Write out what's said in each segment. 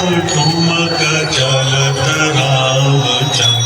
ठुमक चलत रामचंद्र।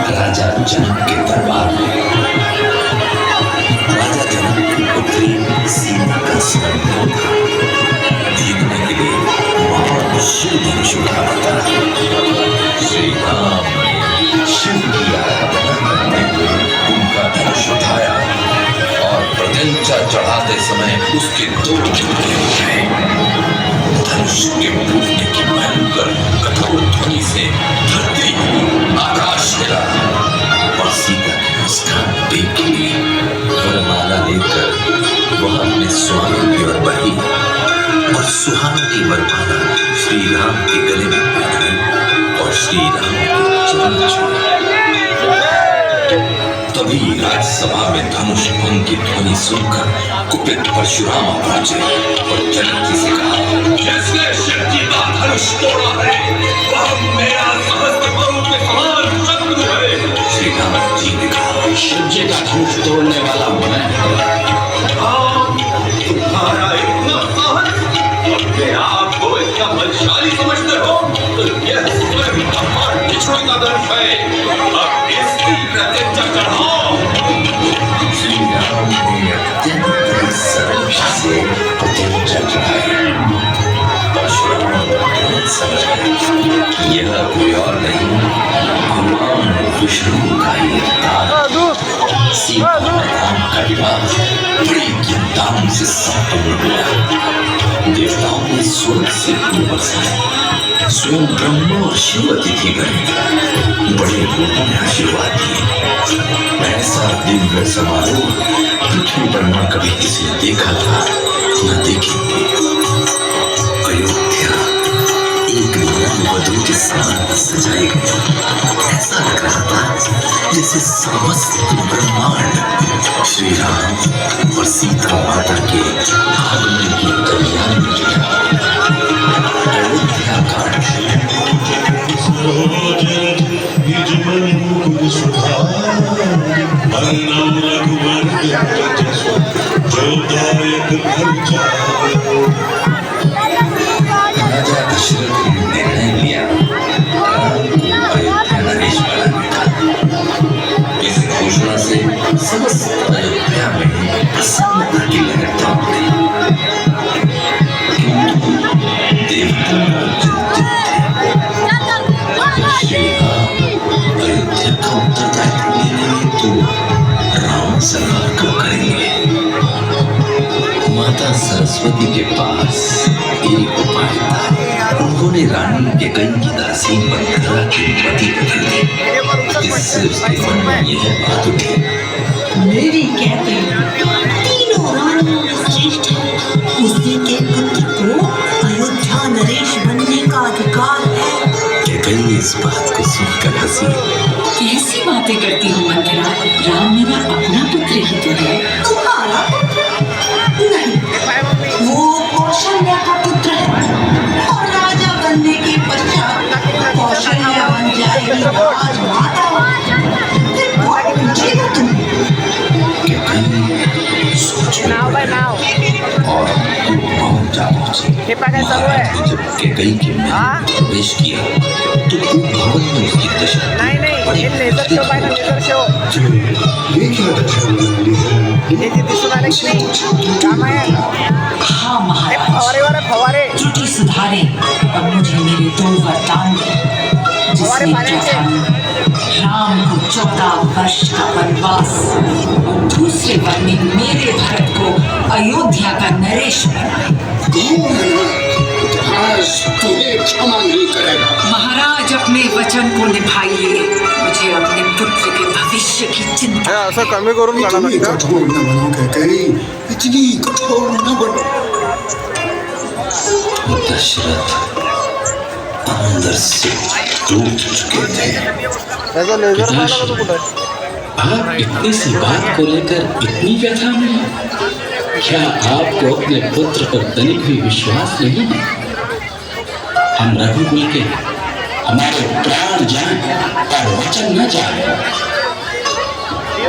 राजा जनक के दरबार में राजा जनक की पुत्री सीता का स्वयं जीतने के लिए वहां शिव धनुष उठाया था। श्री राम शिव की आराधना करते हुए उनका धनुष उठाया और प्रत्यंचा चढ़ाते समय उसके दो टुकड़े हो गए। धनुष के टूटने की भयंकर कठोर ध्वनि से धरती आकाश हिला और सीता ने उसका देख ली। वरमाला लेकर वह अपने स्वामी की ओर बढ़ी और सुहानी वरमाला श्री राम के गले में पहनाई और श्री राम के चरण छुए। तभी राजसभा में धनुष भंग की ध्वनि सुनकर कुपित परशुराम पहुंचे और जनक जी से कहा, जिसने शिव जी का धनुष तोड़ा है वह मेरा समस्त बलों के समान शत्रु है। श्री राम जी ने कहा, शिव जी का धनुष तोड़ने वाला मैं तुम्हारा इतना साहस, अपने आप को इतना बलशाली समझते हो तो यह स्वयं भगवान विष्णु का धनुष है। अब इसकी प्रत्यंचा चढ़ाओ। श्री राम ने अत्यंत सरल से प्रत्यंचा चढ़ाई। परशुराम समझ गए यह कोई और नहीं भगवान विष्णु का ही अवतार। सीता राम का विवाह बड़ी धूमधाम से संपन्न हुआ। देवताओं ने स्वर्ग से फूल बरसाए, स्वयं ब्रह्मा और शिव अतिथि बने, बड़े लोगों ने आशीर्वाद दिए। ऐसा दिव्य समारोह पृथ्वी पर न कभी किसी ने देखा था न देखेंगे। अयोध्या एक वधू के समान सजाई गई। ऐसा लग रहा था जैसे समस्त ब्रह्मांड श्री राम और सीता माता के आगमन की तैयारी में जुटा। अयोध्या कांड। राजा दशरथ ने निर्णय लिया राम को अयोध्या नरेश बनाने का। इस घोषणा से समस्त अयोध्या में प्रसन्नता की लहर दौड़ गई। किंतु देवता श्री राम अयोध्या का उत्तरदायित्व लेने तो राम सरकार को करेंगे। माता सरस्वती के पास एक उपाय था। उन्होंने रानी के कई की दासी मंथरा के पति बदल दी, जिससे उसके मन में यह बात उठी, मेरी कहते तीनों रानियों में श्रेष्ठ है, उसी के पुत्र को अयोध्या नरेश बनने का अधिकार है। कई इस बात को सुनकर हंसी। कैसी बातें करती हो मंथरा? राम मेरा अपना पुत्र ही तो है। तुम्हारा पुत्र नहीं, वो कौशल्या का पुत्र है और राजा बनने के पश्चात कौशल्या बन जाएगी राजमाता। फिर कौन पूछेगा तुम्हें? और जा पहुंची। जब कैकई के महल में प्रवेश किया तो भवन में उसकी दशा बड़ी हाँ महाराज, त्रुटि सुधारे और मुझे मेरे दो वरदान दें, जिसने प्रथम राम को 14 वर्ष का वनवास और दूसरे वर में मेरे भरत को अयोध्या का नरेश बनाए। तुम्हें क्षमा नहीं करेगा। असं कमी करून काढा इतनी लागतं. कठोर न बनो कैकेयी, इतनी कठोर न बनो. दशरथ अंदर से टूट चुके थे। त्याचा लेझर पाहिला का कुठे? आप इतनी सी बात को लेकर इतनी व्यथा में क्या आपको अपने पुत्र पर तनिक भी विश्वास नहीं है? हम रघुकुल के हमारे प्राण जाए और वचन न जाए।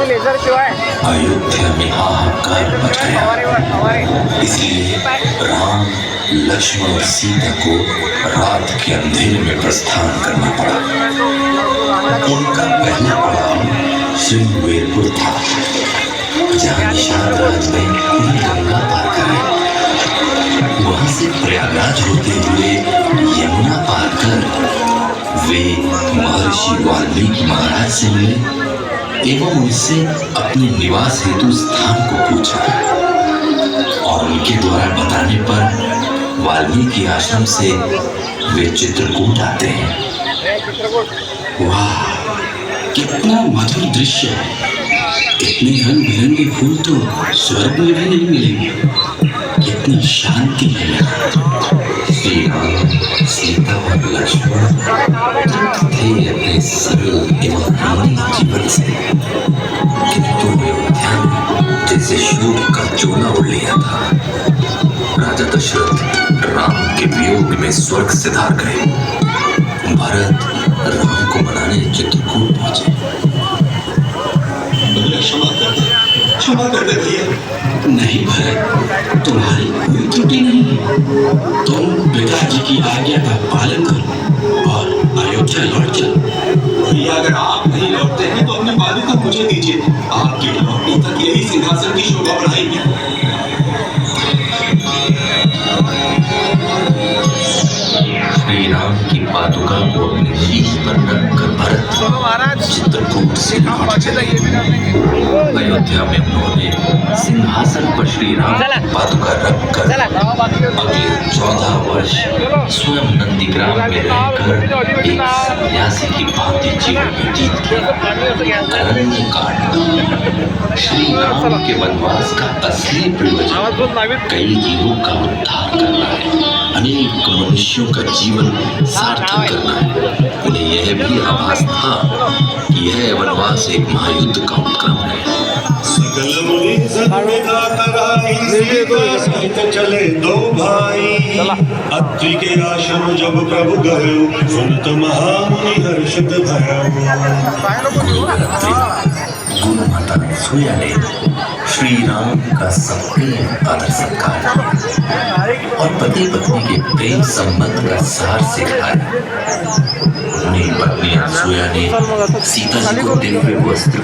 लेझर शिवाय अयोध्या में हाहाकार मच गया, इसलिए राम, लक्ष्मण और सीता को रात के अंधेरे में प्रस्थान करना पड़ा। उनका पहला पड़ाव श्रृंगवेरपुर था, जहाँ निषाद राज में उन्हें गंगा पार कराई। वहां से प्रयागराज होते हुए यमुना पार कर वे महर्षि वाल्मीकि महाराज से मिले एवं उनसे अपने निवास हेतु स्थान को पूछा, और उनके द्वारा बताने पर वाल्मीकि आश्रम से वे चित्रकूट आते हैं। वाह, कितना मधुर दृश्य है। इतने रंग बिरंगे फूल तो स्वर्ग में भी नहीं मिलेंगे। कितनी शांति है यहाँ। श्री राम, सीता और लक्ष्मण तृप्त थे अपने सरल एवं रमणीय जीवन से, किंतु अयोध्या ने जैसे शोक का चोला उड़ लिया था। राजा दशरथ राम के वियोग में स्वर्ग से धार गए। भरत राम को मनाने चित्रकूट पहुंचे। क्षमा कर दे भैया। नहीं भरत, तुम्हारी कोई त्रुटि नहीं है। तुम पिताजी की आज्ञा का पालन करो और अयोध्या लौट जाओ। भैया, अगर आप नहीं लौटते हैं तो अपनी पालिका मुझे दीजिए। आपके लौटने तक यही सिंहासन की शोभा बढ़ाएगी। श्री राम की पादुका को अपने शीश पर रखकर भरत चित्रकूट से लौट चले। अयोध्या में उन्होंने सिंहासन पर श्री राम की पादुका रखकर अगले 14 वर्ष स्वयं नंदीग्राम में रहकर एक सन्यासी की भांति जीवन व्यतीत किया। अरण्य काटना श्री राम के वनवास का असली प्रयोजन कई जीवों का उद्धार करना है, अनेक मनुष्यों का जीवन सार्थक करना है। उन्हें यह भी आभास था कि यह वनवास एक महायुद्ध का उपक्रम है। सकल मुनि सन्मिधा कराई, सीता सहित चले दो भाई। अत्रि के आश्रम जब प्रभु गए, सुनत महामुनि हर्षित भयो। गुरु माता अनसुईया ने श्री राम का सबके आदर सत्कार किया और पति पत्नी के प्रेम संबंध का सार सिखाया। उन्हें पत्नी अनसुईया ने सीता जी को दिव्य वस्त्र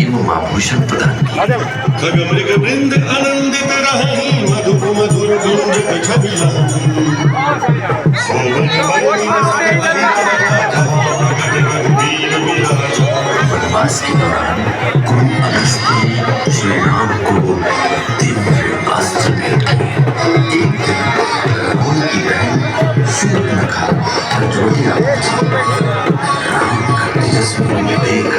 एवं आभूषण प्रदान किए। खग मृग वृंद आनंदित रही, मधुर मधुर गुंज छवि वनवास के दौरान गुरु अगस्त्य